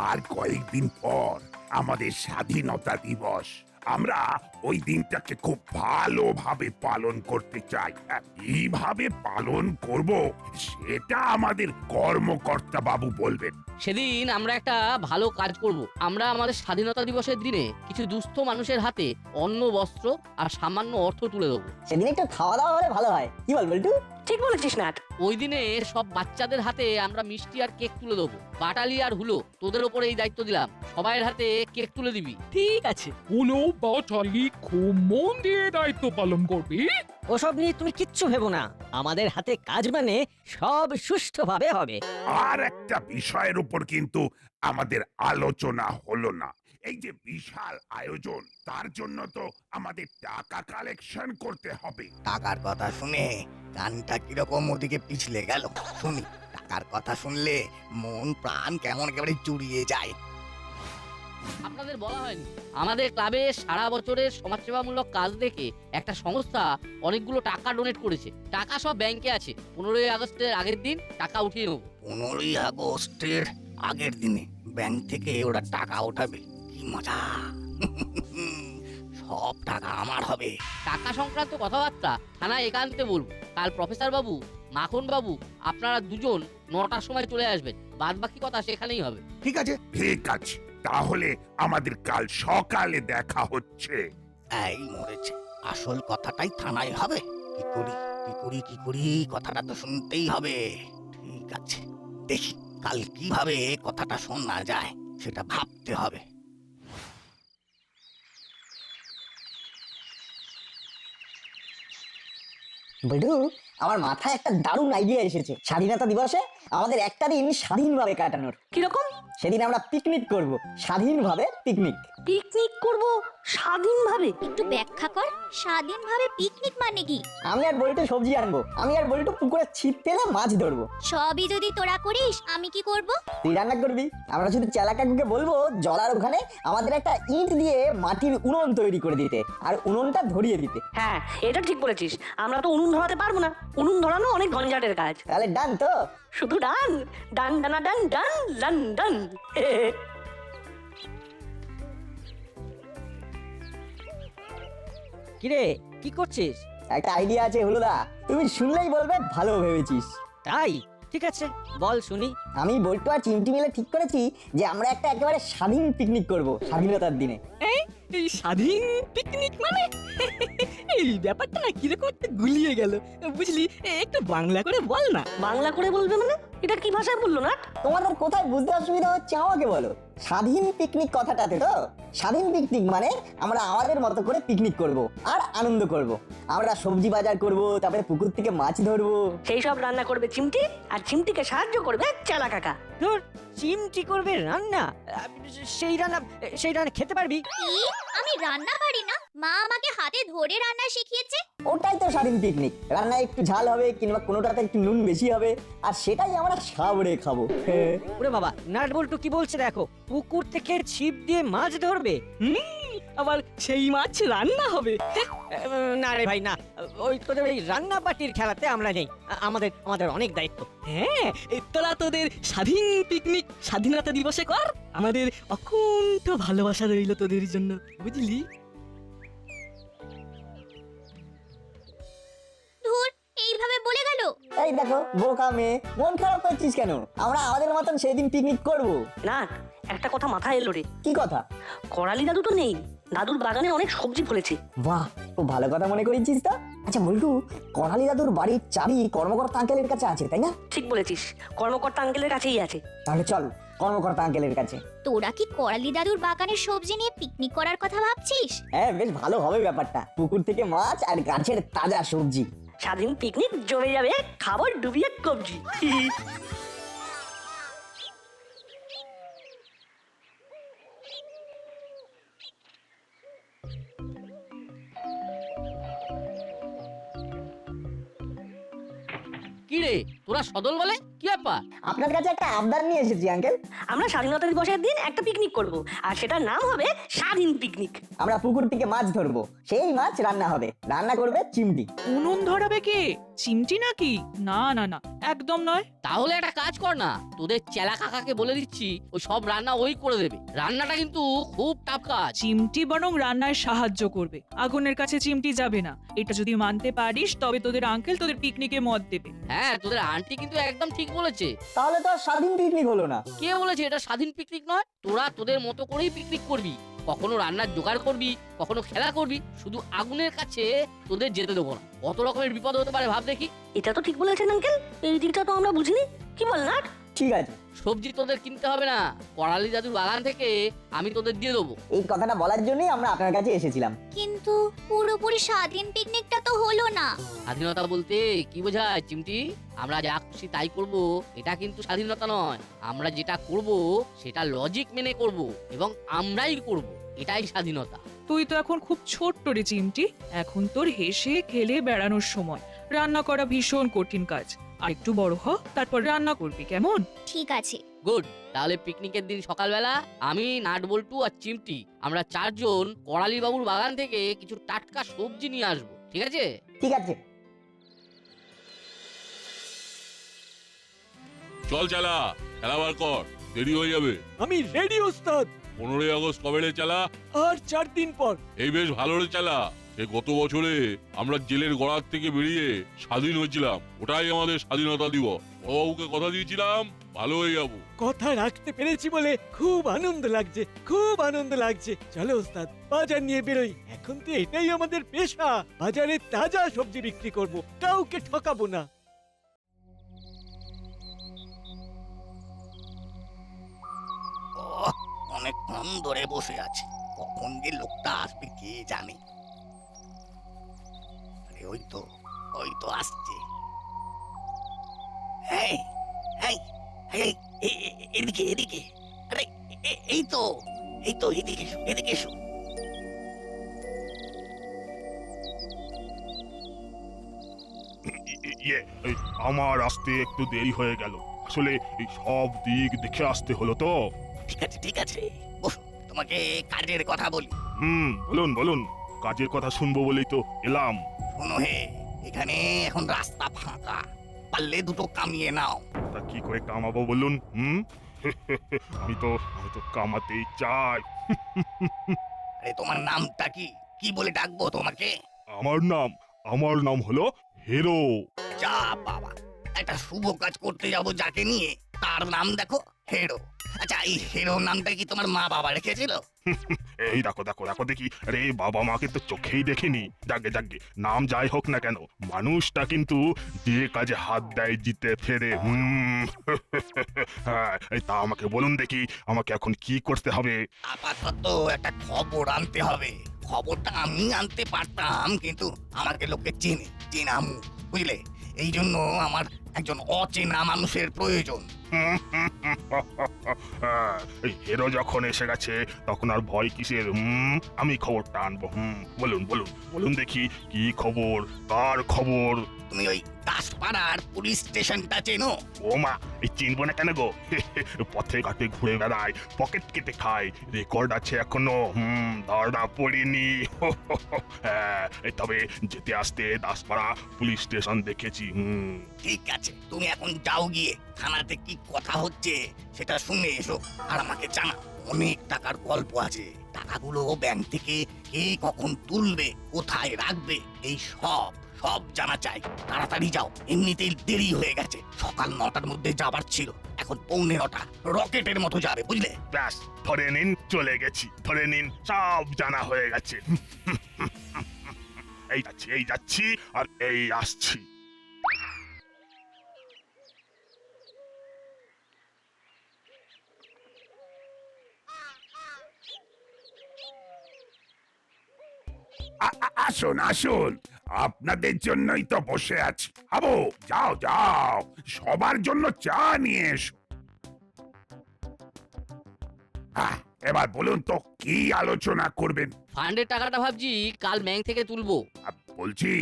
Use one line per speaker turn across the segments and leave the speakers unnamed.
আর কয়েকদিন পর আমাদের স্বাধীনতা দিবস। আমরা ওই দিনটাকে খুব ভালোভাবে পালন করতে চাই। কিভাবে পালন করব সেটা আমাদের কর্মকর্তা বাবু বলবেন।
সেদিন আমরা একটা ভালো কাজ করব। আমরা আমাদের স্বাধীনতা দিবসের দিনে কিছু দুস্থ মানুষের হাতে অন্ন, বস্ত্র আর সামান্য অর্থ তুলে দেবো।
সেদিন একটু খাওয়া দাওয়া হলে ভালো হয়, কি বল বল্টু?
ঠিক বলেছিস নাট।
ওই দিনে সব বাচ্চাদের হাতে আমরা মিষ্টি আর কেক তুলে দেবো। বাটালি আর হুলো, তোদের ওপরে এই দায়িত্ব দিলাম, সবাইয়ের হাতে কেক তুলে দিবি।
ঠিক আছে।
হলো বাটালি খুব মন দিয়ে দায়িত্ব পালন করবি।
ওসব নিয়ে তুমি কিচ্ছু ভেবো না, আমাদের হাতে কাজ মানে সব সুষ্ঠুভাবে হবে।
আর একটা বিষয়ের উপর কিন্তু আমাদের আলোচনা হলো না। এই যে বিশাল আয়োজন, তার জন্য তো আমাদের টাকা কালেকশন করতে হবে।
টাকার কথা শুনে কানটা কিরকম ওদিকে পিছলে গেল। শুনি, টাকার কথা শুনলে মন প্রাণ কেমন একেবারে জুড়িয়ে যায়।
আপনাদের বলা হয়নি, আমাদের ক্লাবে সারা বছরের সমাজসেবামূলক কাজ দেখে একটা সংস্থা অনেকগুলো টাকা ডোনেট করেছে। টাকা সব ব্যাংকে আছে। 15ই আগস্টের আগের দিন টাকা উঠিয়ে নেবো।
15ই আগস্টের আগের দিনে ব্যাংক থেকে ওরা টাকা ওঠাবে, কি মজা! সব টাকা আমার হবে।
টাকা সংক্রান্ত কথাবার্তা থানায় একান্তে বলবো। কাল প্রফেসর বাবু, মাখন বাবু, আপনারা দুজন 9টার সময় চলে আসবেন। বাদ বাকি কথা সেখানেই হবে।
ঠিক আছে।
ঠিক আছে, তাহলে আমাদের কাল সকালে দেখা হচ্ছে।
এই মরেছে, আসল কথাটাই থানায় হবে। কি করি কি করি কি করি, কথাটা তো শুনতেই হবে। ঠিক আছে, দেখি কাল কিভাবে কথাটা শোনা যায় সেটা ভাবতে হবে।
বল্টু, আমার মাথায় একটা দারুণ আইডিয়া এসেছে। স্বাধীনতা দিবসে আমাদের একটা দিন স্বাধীনভাবে কাটানোর।
কিরকম?
সেদিন আমরা পিকনিক করব, স্বাধীনভাবে পিকনিক।
পিকনিক করব স্বাধীনভাবে?
একটু ব্যাখ্যা কর, স্বাধীনভাবে পিকনিক মানে কি?
আমি আর বল্টু সবজি আনবো, আমি আর বল্টু পুকুরে ছিপ ফেলে মাছ ধরবো।
সবই যদি তোরা করিস, আমি কি করব?
তুই রান্না করবি, আমরা শুধু চেলা কাকুকে বলবো জলার ওখানে আমাদের একটা ইট দিয়ে মাটির উনুন তৈরি করে দিতে আর উনুনটা ধরিয়ে দিতে।
হ্যাঁ, এটা ঠিক বলেছিস। আমরা তো উনুন ধরাতে পারবো না, উনুন ধরানো অনেক ঝঞ্ঝাটের কাজ।
তাহলে ডান তো?
শুধু ডান ডান ডানা ডান ডান ডান ডান।
কিরে, কি করছিস?
একটা আইডিয়া আছে হলুদা, তুমি শুনলেই বলবে ভালো ভেবেছিস।
তাই? ঠিক আছে, বল শুনি।
আমি বল্টু আর চিমটি মিলে ঠিক করেছি যে আমরা একটা একেবারে স্বাধীন পিকনিক করব স্বাধীনতার দিনে।
এই স্বাধীন পিকনিক মানে? এই ব্যাপারটা না কিরকম একটা গুলিয়ে গেল, বুঝলি? একটু বাংলা করে বল না। বাংলা করে বলবে মানে? এটা কি ভাষায় বললো না?
তোমাদের কোথায় বুঝতে অসুবিধা হচ্ছে আমাকে বলো। স্বাধীন পিকনিক কথাটাতে তো, স্বাধীন পিকনিক মানে আমরা আমাদের মতো করে পিকনিক করব আর আনন্দ করব। আমরা সবজি বাজার করব, তারপরে পুকুর থেকে মাছ ধরবো।
সেই সব রান্না করবে চিমটি, আর চিমটিকে সাহায্য করবে চেলা কাকা।
ধুর, চিমটি করবে রান্না? সেই রান্না খেতে পারবি?
কি? আমি রান্না পারি না? মা আমাকে হাতে ধরে রান্না শিখিয়েছে।
ওটাই তো স্বাধীন পিকনিক। রান্নায় একটু ঝাল হবে কিংবা কোনোটাতে একটু নুন বেশি হবে, আর সেটাই আমরা সাবড়ে খাবো।
ওরে বাবা, নাট বল্টু কি বলছে দেখো, পুকুর থেকে ছিপ দিয়ে মাছ ধরবে।
আবার সেই মাছ রান্না হবে?
না রে ভাই না, ওই তোদের ওই রান্না পার্টির খেলাতে আমরা নেই। আমাদের অনেক দায়িত্ব।
হ্যাঁ, তোরা তোদের স্বাধীন পিকনিক স্বাধীনতা দিবসে কর। আমাদের অকুণ্ঠ ভালোবাসা রইল তোদের জন্য, বুঝলি?
ধুর, এইভাবে বলে গেল।
এই দেখো বোকা মেয়ে, মন খারাপ করছিস কেন? আমরা আমাদের মতন সেই দিন পিকনিক করব।
না, একটা কথা মাথায় এলো রে।
কি কথা?
করালি দাদু তো নেই, দাদুর বাগানে অনেক সবজি ফলেছে।
বাহ, খুব ভালো কথা মনে করেছিস তো। আচ্ছা বল্টু, করালি দাদুর বাড়ির চাবি কর্মকর্তা আঙ্কেলের কাছে আছে তাই না?
ঠিক বলেছিস, কর্মকর্তা আঙ্কেলের কাছেই আছে।
তাহলে চল কর্মকর্তা আঙ্কেলের কাছে।
তোরা কি করালি দাদুর বাগানের সবজি নিয়ে পিকনিক করার কথা ভাবছিস?
হ্যাঁ, বেশ ভালো হবে ব্যাপারটা। পুকুর থেকে মাছ আর গাছের তাজা সবজি।
স্বাধীন পিকনিক জমে যাবে, খাবার ডুবিয়ে কবজি।
কি রে, তোরা সদল বলে কি ব্যাপার?
আপনার কাছে একটা আবদার নিয়ে এসেছি আঙ্কেল।
আমরা স্বাধীনতা দিবসের দিন একটা পিকনিক করব, আর সেটার নাম হবে স্বাধীন পিকনিক।
আমরা পুকুর থেকে মাছ ধরবো, সেই মাছ রান্না হবে, রান্না করবে চিমটি।
উনুন ধরাবে কে? চিমটি নাকি? না না না, একদম নয়।
তাহলে একটা কাজ কর না, তোদের চেলা কাকাকে বলে দিচ্ছি ওই সব রান্না ওই করে দেবে। রান্নাটা কিন্তু খুব টাফ কাজ।
চিমটি বরং রান্নায় সাহায্য করবে, আগুনের কাছে চিমটি যাবে না। এটা যদি মানতে পারিস তবে তোদের আঙ্কেল তোদের পিকনিকে মত দেবে।
হ্যাঁ, তোদের আন্টি কিন্তু একদম ঠিক বলেছে।
তাহলে তো আর স্বাধীন পিকনিক হলো না।
কে বলেছে এটা স্বাধীন পিকনিক নয়? তোরা তোদের মতো করেই পিকনিক করবি, কখনো রান্নার জোগাড় করবি, কখনো খেলা করবি, শুধু আগুনের কাছে তোদের যেতে দেবো না। কত রকমের বিপদ হতে পারে ভাব দেখি।
এটা তো ঠিক বলেছেন আঙ্কেল, এই দিকটা তো আমরা বুঝিনি। কি বল না?
ঠিক আছে,
সবজি তোদের কিনতে হবে না, করালি দাদুর বাগান থেকে আমি তোদের দিয়ে দেবো।
এই কথাটা বলার জন্যই আমরা আপনার কাছে এসেছিলাম।
কিন্তু পুরোপুরি স্বাধীন পিকনিকটা তো হলো না।
স্বাধীনতা বলতে কি বোঝায় চিমটি? আমরা যা খুশি তাই করব, এটা কিন্তু স্বাধীনতা নয়। আমরা যেটা করব সেটা লজিক মেনে করব এবং আমরাই করব, এটাই স্বাধীনতা।
তুই তো এখন খুব ছোট্ট রে চিমটি, এখন তোর হেসে খেলে বেড়ানোর সময়। রান্না করা ভীষণ কঠিন কাজ, আর একটু বড় হ, তারপর রান্না করবি, কেমন?
ঠিক আছে।
গুড। তাহলে পিকনিকের দিন সকালবেলা আমি, নাটবল্টু আর চিমটি আমরা চারজন করালি বাবুর বাগান থেকে কিছু টাটকা সবজি নিয়ে আসবো, ঠিক আছে?
ঠিক আছে।
চল চালা, খেলাবার কর, দেরি হয়ে যাবে।
আমি রেডি ওস্তাদ।
15ই আগস্ট কবে রে চালা?
আর 4 দিন পর।
এই বেশ ভালো রে চালা। সে গত বছরে আমরা জেলের গড়ার থেকে বেরিয়ে স্বাধীন হয়েছিলাম, ওটাই আমাদের স্বাধীনতা দিবস। বড়বাবুকে কথা দিয়েছিলাম ভালো হয়ে যাবো।
কথা রাখতে পেরেছি বলে খুব আনন্দ লাগছে, খুব আনন্দ লাগছে। চলো ওস্তাদ, বাজার নিয়ে বেরোই। এখন তো এটাই আমাদের পেশা, বাজারে তাজা সবজি বিক্রি করব, কাউকে ঠকাবো না।
অনেকক্ষণ ধরে বসে আছি, কখন যে লোকটা আসবে কে জানে। আরে ওই তো আসছে। এই, এই, এই, এদিকে এদিকে। আরে এই তো এদিকে এসো, এদিকে এসো।
আমার আসতে একটু দেরি হয়ে গেল, আসলে এই সব দিক দেখে আসতে হলো তো।
ঠিক আছে, বসো, তোমাকে কাজের কথা বলি।
বলুন বলুন, কাজের কথা শুনবো বলেই তো এলাম।
শোনো হে, এখানে এখন রাস্তা ফাঁকা, পারলে দুটো কামিয়ে নাও।
তা কি করে কামাবো বলুন? আমি তো কামাতেই চাই।
আরে তোমার নামটা কি? কি বলে ডাকবো তোমাকে?
আমার নাম হলো হিরো।
যা বাবা, একটা শুভ কাজ করতে যাব যাকে নিয়ে, তার নাম দেখো হেরো। আচ্ছা, এই হেরো নামটা কি তোমার মা বাবা রেখেছিল?
এই দেখো দেখো দেখো দেখি, আরে বাবা মাকে তো চোখেই দেখিনি। যাকে নাম যাই হোক না কেন, মানুষটা কিন্তু যে কাজে হাত দেয় জিতে ফেরে। হ্যাঁ, তা আমাকে বলুন দেখি, আমাকে এখন কি করতে হবে?
আপাতত একটা খবর আনতে হবে। খবরটা আমি আনতে পারতাম, কিন্তু আমাকে লোকে চেনা মুখ, বুঝলে? এই জন্য আমার একজন অচেনা মানুষের প্রয়োজন।
এই হিরো যখন এসে গেছে তখন আর ভয় কিসের? আমি খবরটা আনবো। বলুন বলুন বলুন দেখি, কি খবর, কার খবর?
তুমি ওই দাসপাড়ার পুলিশ স্টেশনটা চেনো?
ও মা, এই চিনবো না কেন গো? পথে ঘাটে ঘুরে বেড়ায়, পকেট কেটে খায়, রেকর্ড আছে এখনো। ধরা পড়িনি। হ্যাঁ, তবে যেতে আসতে দাসপাড়া পুলিশ স্টেশন দেখেছি।
ঠিক আছে, তুমি এখন যাও, গিয়ে থানাতে কি কথা হচ্ছে সেটা শুনে এসো, আর আমাকে জানা। অনেক টাকার গল্প আছে, টাকাগুলো ব্যাংক থেকে কে কখন তুলবে, কোথায় রাখবে, এই সব জানা চাই। তাড়াতাড়ি যাও, এমনিতেই দেরি হয়ে গেছে। সকাল 9টার মধ্যে যাবার ছিল, এখন 9:45, রকেটের মতো যাবে, বুঝলে?
ব্যাস, ধরে নিন, চলে গেছি, ধরে নিন, সব জানা হয়ে গেছে। এই যাচ্ছি আর এই আসছি। আসুন আসুন, আপনাদের জন্যই তো বসে আছি। আবু, যাও যাও, সবার জন্য চা নিয়ে এসো। এবার বলুন তো, কি আলোচনা করবেন?
ফান্ডের টাকাটা ভাবছি কাল ব্যাংক থেকে তুলবো।
বলছি,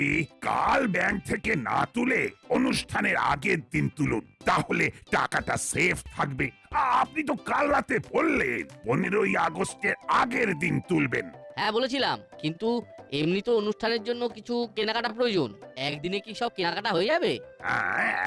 কাল ব্যাংক থেকে না তুলে অনুষ্ঠানের আগের দিন তুলুন, তাহলে টাকাটা সেফ থাকবে। আপনি তো কাল রাতে বললেন 15ই আগস্টের আগের দিন তুলবেন।
হ্যাঁ বলেছিলাম, কিন্তু এমনি তো অনুষ্ঠানের জন্য কিছু কেনাকাটা প্রয়োজন। একদিনে কি সব কেনাকাটা হয়ে যাবে?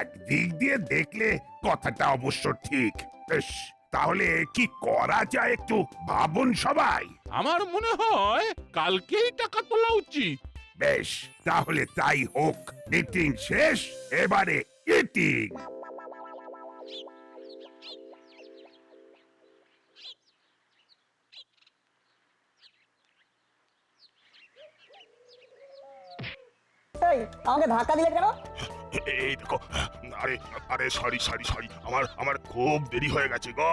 একদিক দিয়ে দেখলে কথাটা অবশ্য ঠিক। বেশ, তাহলে কি করা যায় একটু ভাবুন সবাই।
আমার মনে হয় কালকেই টাকা তোলা উচিত।
বেশ, তাহলে তাই হোক। মিটিং শেষ, এবারে ইটিং।
এই আমাকে ধাক্কা দিলে কেন?
এই দেখো, আরে আরে সরি সরি সরি, আমার খুব দেরি হয়ে গেছে গো।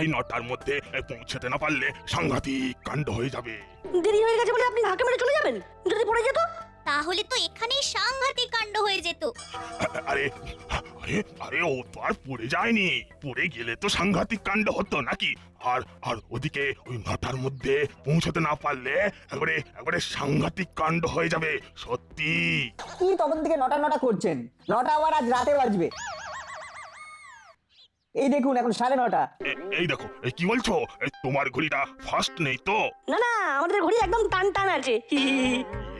এই 9টার মধ্যে পৌঁছাতে না পারলে সাংঘাতিক কাণ্ড হয়ে যাবে।
দেরি হয়ে গেছে বলে আপনি ধাক্কা মেরে চলে যাবেন? যদি পড়ে যেত?
তাহলে তো এখানেই সাংঘাতিক কাণ্ড হয়ে যেত।
আরে আরে আরে ও তো আর পড়ে যায়নি, পড়ে গেলে তো সাংঘাতিক কাণ্ড হতো নাকি? আর আর ওদিকে ওই 9টার মধ্যে পৌঁছাতে না পারলে একবারে সাংঘাতিক কাণ্ড হয়ে যাবে সত্যি।
কি তখন থেকে নটা করছেন? 9টা আবার আজ রাতে বাজবে। এই দেখুন এখন 9:30।
এই দেখো, এই কি বলছো? তোমার ঘড়িটা ফাস্ট নেই তো?
না না, আমাদের ঘড়ি একদম টান টান আছে।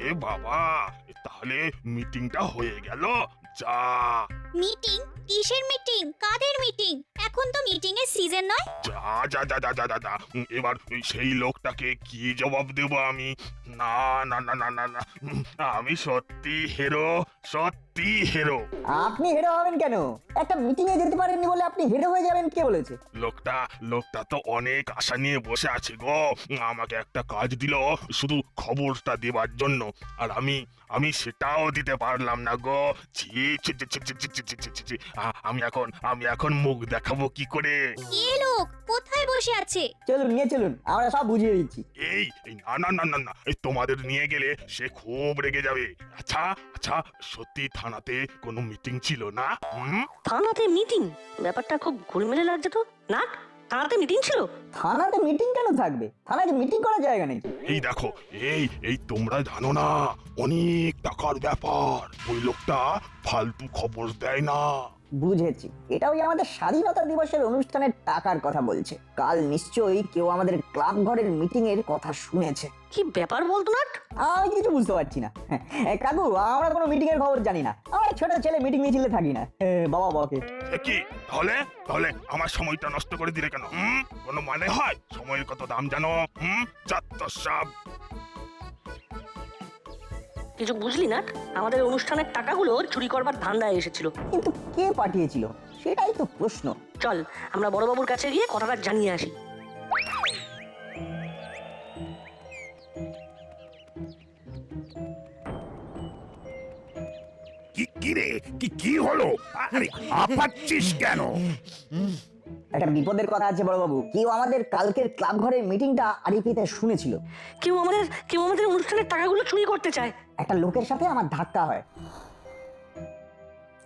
এ বাবা, তাহলে মিটিংটা হয়ে গেল। যা
মিটিং? কিসের মিটিং? কাদের মিটিং? এখন তো মিটিং এর সিজন নয়।
যা যা যা যা যা যা যা। এবার সেই লোকটাকে কি জবাব দেব আমি? না না না না না না, আমি সত্যি হিরো, সত্যি হিরো।
আপনি হেডে হবেন কেন? একটা মিটিং এ যেতে পারেননি বলে আপনি হেডে হয়ে যাবেন কে বলেছে?
লোকটা তো অনেক আশা নিয়ে বসে আছে গো। আমাকে একটা কাজ দিল শুধু খবরটা দেবার জন্য, আর আমি সেটাও দিতে পারলাম না গো। ছি ছি ছি ছি ছি ছি ছি ছি ছি ছি। আমি এখন মুখ দেখাবো কি করে?
কে লোক? কোথায় বসে আছে?
চলুন নিয়ে চলুন, আমরা সব বুঝিয়ে দিচ্ছি।
এই এই না না না না না, এই তোমাদের নিয়ে গেলে সে খুব রেগে যাবে। আচ্ছা আচ্ছা, সত্যি থানাতে কোনো মিটিং ছিল না?
থানাতে মিটিং? ব্যাপারটা খুব ঘুরমেলে লাগছে তো। না, থানাতে মিটিং ছিল?
থানাতে মিটিং কেন থাকবে? থানায় মিটিং করার জায়গা নেই।
এই দেখো, এই তোমরা জানো না, অনেক টাকার ব্যাপার। ওই লোকটা ফালতু খবর দেয় না।
বুঝেছি, এটা ওই আমাদের স্বাধীনতা দিবসের অনুষ্ঠানের টাকার কথা বলছে। কাল নিশ্চয়ই কেউ আমাদের ক্লাব ঘরের মিটিং এর কথা শুনেছে।
কি ব্যাপার বলতো না?
আমি কিছু বুঝতে পারছি না। কাকু, আমরা কোনো মিটিং এর খবর জানি না। আমার ছোট ছেলে মিটিং মিছিলে থাকি না। বাবা বকে।
কি তাহলে আমার সময়টা নষ্ট করে দিলে কেন? কোনো মানে হয়? সময়ের কত দাম জানো? যত সব।
কিছু বুঝলি না? আমাদের অনুষ্ঠানের টাকাগুলো চুরি করবার ধান্দায় এসেছিল।
কিন্তু কে পাঠিয়েছিল সেটাই তো প্রশ্ন।
চল আমরা বড়বাবুর কাছে গিয়ে কথাটা জানিয়ে আসি।
কি রে, কি হলো? আরে হাঁপাচ্ছিস কেন?
একটা বিপদের কথা আছে বড়বাবু। কেউ আমাদের কালকের ক্লাব ঘরের মিটিংটা আরিফিতে শুনেছিল।
কেউ আমাদের অনুষ্ঠানের টাকাগুলো চুরি করতে চায়।
একটা লোকের সাথে আমার ধাক্কা হয়।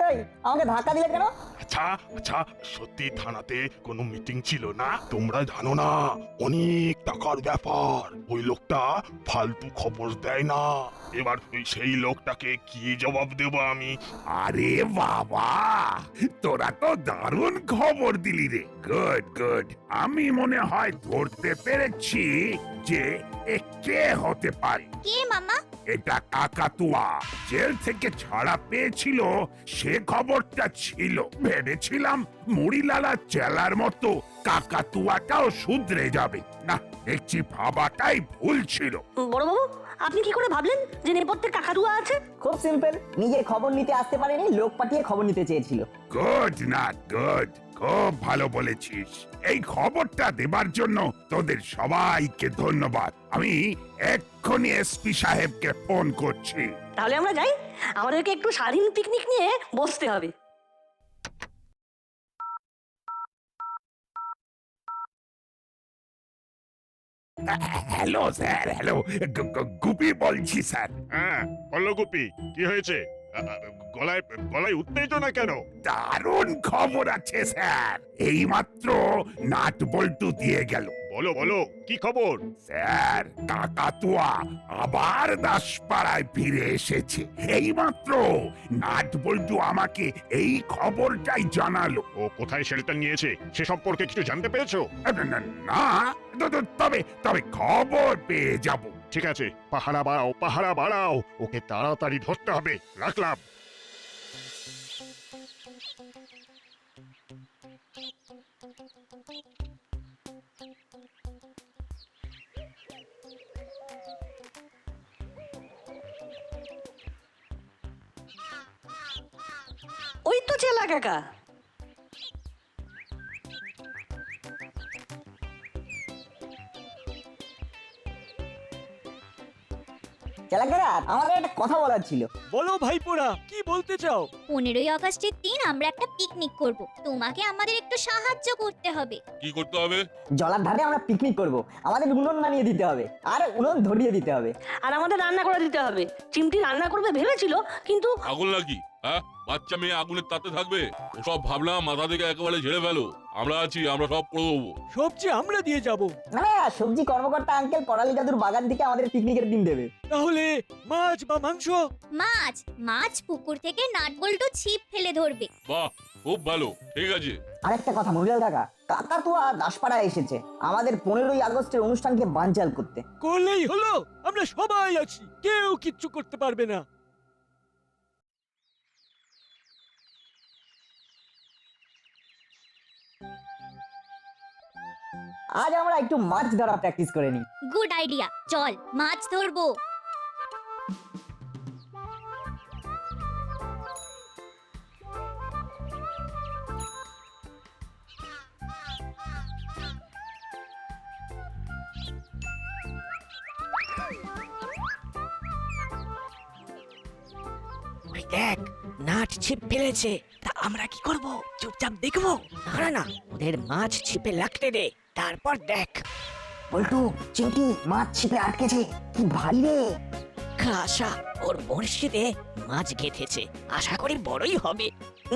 এই আমাকে ধাক্কা দিলে কেন?
আচ্ছা আচ্ছা, সত্যি থানাতে কোনো মিটিং ছিল না? তোমরা জানো না, অনেক টাকার ব্যাপার। ওই লোকটা ফালতু খবর দেয় না। এবার সেই লোকটাকে কি জবাব দেব আমি?
আরে বাবা, তোরা তো দারুণ খবর দিলি রে। Good good. আমি মনে হয় ধরতে পেরেছি যে এ কে হতে পারে।
কে মামা?
এটা কাকাতুয়া। জেল থেকে ছাড়া পেয়েছিল, সে খবরটা ছিল। ভেবেছিলাম মুড়িলালা চেলার মতো কাকাতুয়াটাও শুধরে যাবে। না, দেখছি ভাবাটাই ভুল ছিল।
বড়বাবু, আপনি কি করে ভাবলেন যে নেপথ্যে কাকাতুয়া আছে?
খুব সিম্পল, নিজের খবর নিতে আসতে পারেনি, লোক পাঠিয়ে খবর নিতে চেয়েছিল।
গুড না গুড, খুব ভালো বলেছিস। এই খবরটা দেবার জন্য তোদের সবাইকে ধন্যবাদ। আমি এক্ষুনি এসপি সাহেবকে ফোন করছি।
তাহলে আমরা যাই, আমাদেরকে একটু স্বাধীন পিকনিক নিয়ে বসতে হবে।
Hello sir, hello. গুপি বলছি স্যার।
হ্যাঁ বলো গুপি, কি হয়েছে? গলায় উত্তেজনা কেন?
দারুণ খবর আছে স্যার। এইমাত্র নাট বল্টু দিয়ে গেল।
বলো বলো কি খবর?
স্যার, কাকাতুয়া আবার দাসপাড়ায় ফিরে এসেছে। এইমাত্র নাটবল্টু আমাকে এই খবরটাই জানালো।
ও কোথায় শেল্টার নিয়েছে সে সম্পর্কে কিছু জানতে পেরেছো?
না, না, তবে তবে খবর পেয়ে যাব।
ঠিক আছে, পাহারা বাড়াও পাহারা বাড়াও, ওকে তাড়াতাড়ি ধরতে হবে। রাখলাম।
ওই তো চেলা কাকা।
চালাকেরা, আমাদের একটা কথা বলার ছিল।
বলো ভাইপোরা, কি বলতে চাও?
15ই আগস্টের দিন আমরা একটা পিকনিক করব। তোমাকে আমাদের একটু সাহায্য করতে হবে।
কি করতে হবে?
জলার ধারে আমরা পিকনিক করব। আমাদের উনুন বানিয়ে দিতে হবে আর উনুন ধরিয়ে দিতে হবে।
আর আমাদের রান্না করে দিতে হবে। চিমটি রান্না করবে ভেবেছিল, কিন্তু
আগুন নাকি? হ্যাঁ, বাচ্চা মেয়ে আগুনের তাতে থাকবে? ওসব ভাবনা মাথা থেকে একেবারে ঝেড়ে ফেলো। আমরা আছি, আমরা সব করে দেবো।
সবজি আমরা দিয়ে যাব।
না, সবজি কর্মকর্তা আঙ্কেল পড়ালি দাদুর বাগান থেকে আমাদের পিকনিকের দিন দেবে।
তাহলে মাছ বা মাংস?
মাছ মাছ পুকুর থেকে নাটবল্টু ছিপ ফেলে ধরবে।
বাহ, খুব ভালো, ঠিক আছে।
আরেকটা কথা মনিলাল কাকা, কাকাতুয়া দাসপাড়ায় এসেছে আমাদের 15ই আগস্টের অনুষ্ঠানকে বানচাল করতে।
করলেই হলো, আমরা সবাই আছি, কেউ কিচ্ছু করতে পারবে না।
আজ আমরা একটু মাছ ধরা প্র্যাকটিস করে নিই।
গুড আইডিয়া, চল মাছ ধরবো।
ওই দেখ, নাট ছিপ ফেলেছে। তা আমরা কি করব? চুপচাপ দেখবো? না না, ওদের মাছ ছিপে লাগতে দে, তারপর দেখ।
বল্টু, চিমটি মাছ ছিপে আটকেছে, কি ভারী রে।
আশা ওর বড়শিতে মাছ গেঁথেছে, আশা করি বড়ই হবে।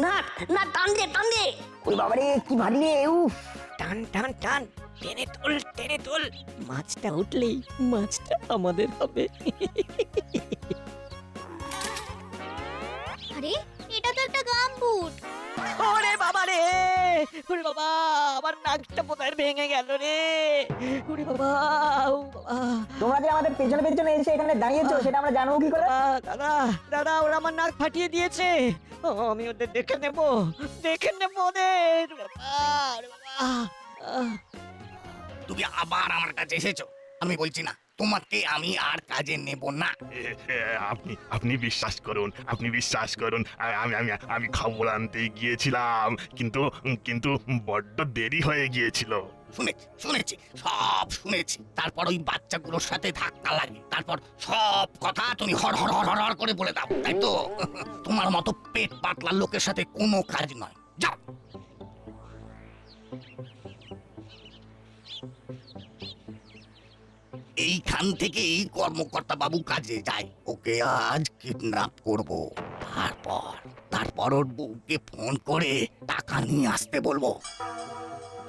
না না, টান দে টান দে।
ওই বাবারে, কি ভারী রে। উফ,
টান টান টান, টেনে তুল টেনে তুল। মাছটা উঠলেই মাছটা আমাদের হবে।
আরে এটা তো একটা গামবুট।
ওরে বাবা রে, ওরে বাবা, আমার নাকটা বোধহয় ভেঙে গেল রে। ওরে বাবা, ও বাবা।
তোমরা যে আমাদের পেছনে পেছনে এসে এখানে দাঁড়িয়েছো সেটা আমরা জানবো কি করে?
দাদা দাদা, ওরা আমার নাক ফাটিয়ে দিয়েছে। আমি ওদের দেখে নেব ওদের। বাবা, ওরে বাবা। তুমি আবার আমার কাছে এসেছো। আমি বলছি না, তোমাকে আমি আর কাজে নেব না।
আপনি আপনি বিশ্বাস করুন, আপনি বিশ্বাস করুন। আমি খবর আনতে গিয়েছিলাম, কিন্তু কিন্তু বড্ড দেরি হয়ে গিয়েছিল।
শুনেছি সব শুনেছি। তারপর ওই বাচ্চাগুলোর সাথে ধাক্কা লাগে, তারপর সব কথা তুমি হর হর হর হর করে বলে দাও, তাই তো? তোমার মতো পেট পাতলা লোকের সাথে কোনো কাজ নয়, যাও। এইখান থেকে এই কর্মকর্তা বাবু কাজে যায়। ওকে আজ কিডন্যাপ করব, তারপর ওর বউকে ফোন করে টাকা নিয়ে আসতে বলবো।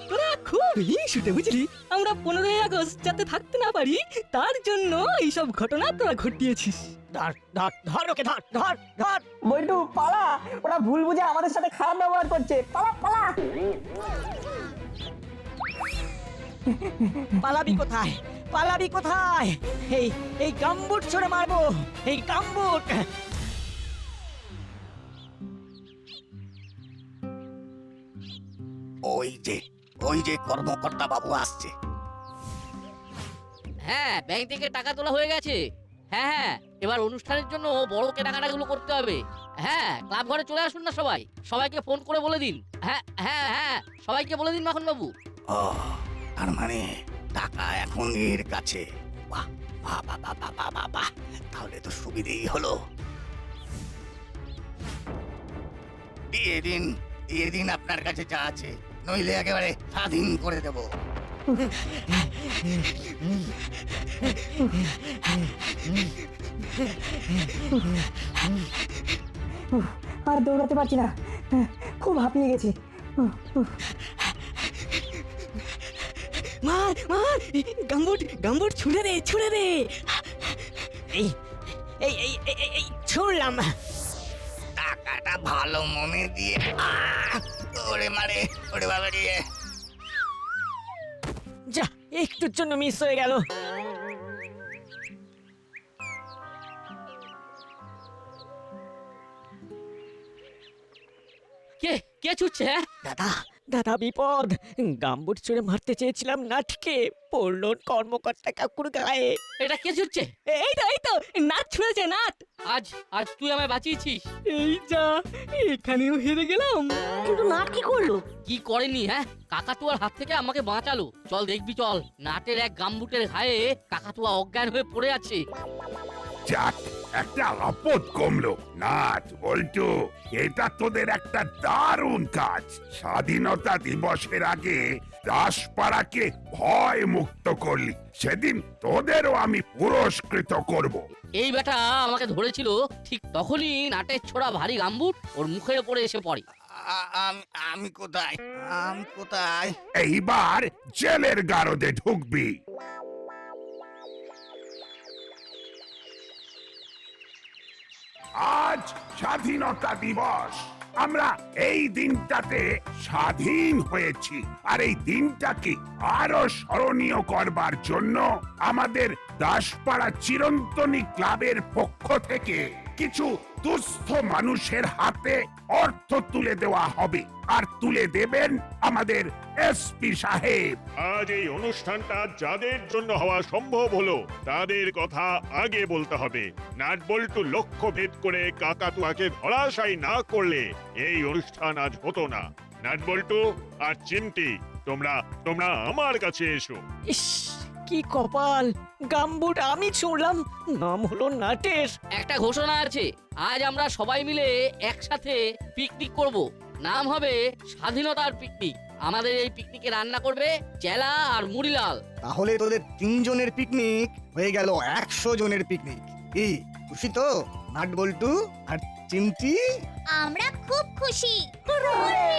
তোরা খুব হিংসুটে বুঝলি। আমরা 15ই আগস্ট যাতে থাকতে না পারি তার জন্য এইসব ঘটনা তোরা ঘটিয়েছিস।
ধর ধর ধর, ওকে ধর ধর ধর।
বল্টু, পালা, ওরা ভুল বুঝে আমাদের সাথে খারাপ ব্যবহার করছে। পালা পালা।
পালাবি কোথায়? পালাবি কোথায়? এই গাম্বুট ছড়ে মারবো, এই গাম্বুট। ওই যে কর্মকর্তা বাবু আসছে।
হ্যাঁ, ব্যাংক থেকে টাকা তোলা হয়ে গেছে। হ্যাঁ, এবার অনুষ্ঠানের জন্য বড় কেনাকাটাগুলো করতে হবে। হ্যাঁ, ক্লাব ঘরে চলে আসুন না সবাই। সবাইকে ফোন করে বলে দিন। হ্যাঁ, সবাইকে বলে দিন মাখন বাবু।
ও, তার মানে টাকা এখন এর কাছে। বাহ বাহ বাহ বাহ বাহ বাহ বাহ, তাহলে তো সুবিধেই হলো। দিয়ে দিন আপনার কাছে যা আছে, নইলে একেবারে স্বাধীন করে দেব।
আর দৌড়াতে পারছি না, খুব হাঁপিয়ে গেছি।
মার মার গাম্বুট গাম্বুট ছুড়ে দে ছুড়ে দে এই এই এই এই, এই ছুড়লাম
টাকাটা ভালো মনে দিয়ে ওরে মারে ওরে বাবা রে
যা একটুর জন্য মিস হয়ে গেল
কে কে ছুটছে হ্যাঁ?
দাদা দাদা বিপদ গাম্বুট ছুড়ে মারতে চেয়েছিলাম নাটকে পড়লো কর্মকর্তা কাকুর গায়ে
এটা কে ছুটছে?
এই তো নাট ছুঁড়েছে নাট
আজ আজ তুই আমায় বাঁচিয়েছিস।
এই যা এখানেও হেরে গেলাম কিন্তু নাট কি করলো
কি করেনি হ্যাঁ? কাকাতুয়ার হাত থেকে আমাকে বাঁচালো। চল দেখবি চল, নাটের এক গাম্বুটের ঘায়ে কাকাতুয়া অজ্ঞান হয়ে পড়ে আছে।
যাক, একটা আপদ কমলো। নাট বল্টু, এটা তোদের একটা দারুণ কাজ। স্বাধীনতা দিবসের আগে দাসপাড়াকে ভয় মুক্ত করলি, সেদিন তোদেরও আমি পুরস্কৃত করব।
এই বেটা আমাকে ধরেছিল, ঠিক তখনই নাটের ছোড়া ভারী গাম্বুট ওর মুখের উপরে এসে পড়ে।
আমি কোথায় আমি কোথায়
এইবার জেলের গারদে ঢুকবি। আজ স্বাধীনতা দিবস। আমরা এই দিনটাতে স্বাধীন হয়েছি, আর এই দিনটাকে আরো স্মরণীয় করবার জন্য আমাদের দাসপাড়া চিরন্তনী ক্লাবের পক্ষ থেকে কিছু দুস্থ মানুষের হাতে অর্থ তুলে দেওয়া হবে, আর তুলে দেবেন আমাদের এসপি সাহেব।
আজ এই অনুষ্ঠানটা যাদের জন্য হওয়া সম্ভব হলো তাদের কথা আগে বলতে হবে। নাটবল্টু লক্ষ্য ভেদ করে কাকাতুয়াকে ধরাশায়ী না করলে এই অনুষ্ঠান আজ হতো না। নাটবল্টু আর চিমটি, তোমরা তোমরা আমার কাছে এসো।
ইস কি কপাল গাম্বুট আমি ছুঁড়লাম নাম হলো নাটের
একটা ঘোষণা আছে, আজ আমরা সবাই মিলে একসাথে পিকনিক করব। নাম হবে স্বাধীনতার পিকনিক। আমাদের এই পিকনিকে রান্না করবে চেলা আর মুড়িলাল।
তাহলে তোদের 3 জনের পিকনিক হয়ে গেল 100 জনের পিকনিক। কি খুশি তো নাটবল্টু আর চিমটি?
আমরা খুব খুশি। হুররে!